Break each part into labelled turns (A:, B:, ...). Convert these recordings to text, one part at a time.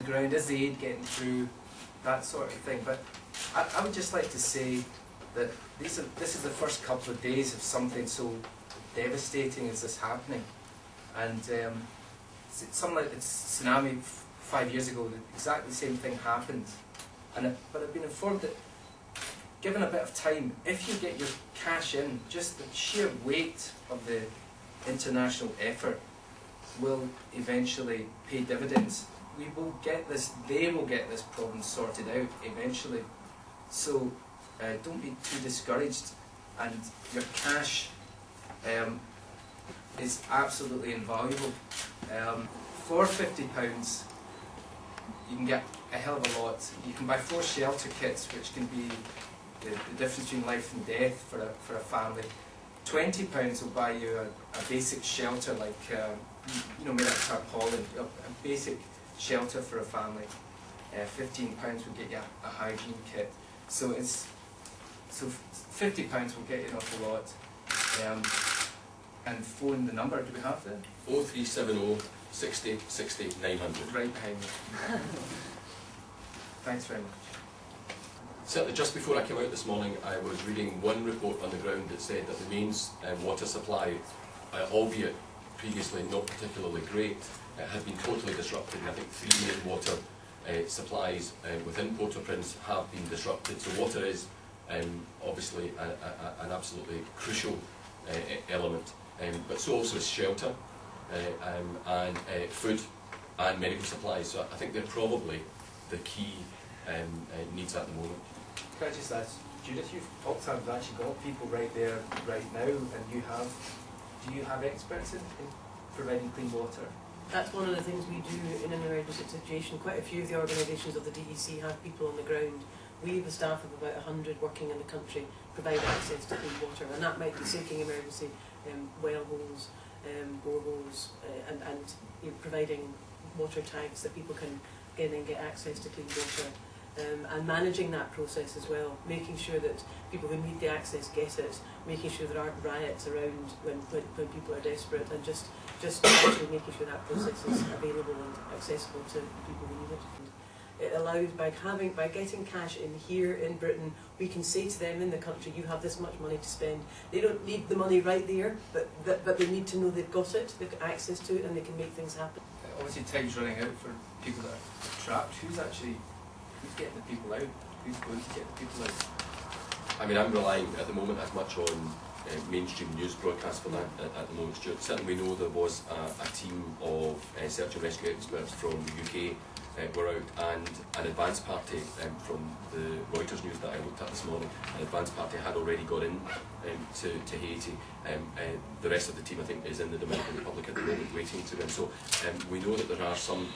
A: ground? Is the aid getting through? That sort of thing. But I would just like to say that this is the first couple of days of something so devastating as this happening. And something like the tsunami 5 years ago, exactly the same thing happened. But I've been informed that given a bit of time, if you get your cash in, just the sheer weight of the international effort will eventually pay dividends. We will get this, they will get this problem sorted out eventually. So don't be too discouraged, and your cash is absolutely invaluable. For £50 you can get a hell of a lot. You can buy 4 shelter kits, which can be the difference between life and death for a family. £20 will buy you a basic shelter, like you know, made out of tarpaulin, a basic shelter for a family. £15 will get you a hygiene kit. So £50 will get you an awful lot. And phone the number. Do we have that?
B: 0370 60 60 900.
A: Right behind me. Thanks very much.
B: Certainly, just before I came out this morning, I was reading one report on the ground that said that the main water supply, albeit previously not particularly great, had been totally disrupted. And I think 3 main water supplies within Port-au-Prince have been disrupted. So water is obviously an absolutely crucial element, but so also is shelter and food and medical supplies. So I think they're probably the key needs at the moment.
A: Can I just ask, Judith, Oxfam's actually got people right there right now, and do you have experts in providing clean water?
C: That's one of the things we do in an emergency situation. Quite a few of the organisations of the DEC have people on the ground. We have a staff of about 100 working in the country, provide access to clean water, and that might be sinking emergency well holes, boreholes, and you know, providing water tanks that people can then get access to clean water. And managing that process as well, making sure that people who need the access get it, making sure there aren't riots around when people are desperate, and just actually making sure that process is available and accessible to people who need it. And it allows, by getting cash in here in Britain, we can say to them in the country, you have this much money to spend. They don't need the money right there, but they need to know they've got it, they've got access to it, and they can make things happen.
A: Obviously time's running out for people that are trapped. Who's getting the people out? Who's going to get the people out?
B: I mean, I'm relying at the moment as much on mainstream news broadcasts for that at the moment, Stuart. Certainly we know there was a team of search and rescue experts from the UK were out, and an advance party from the Reuters news that I looked at this morning, an advance party had already got in to Haiti. The rest of the team, I think, is in the Dominican Republic at the moment waiting to them. So we know that there are some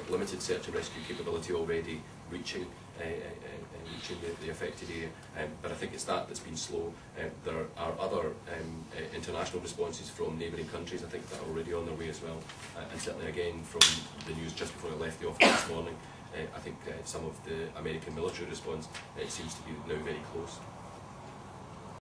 B: limited search and rescue capability already reaching the affected area, but I think it's that's been slow. There are other international responses from neighbouring countries, I think, that are already on their way as well, and certainly again from the news just before I left the office this morning, I think some of the American military response seems to be now very close.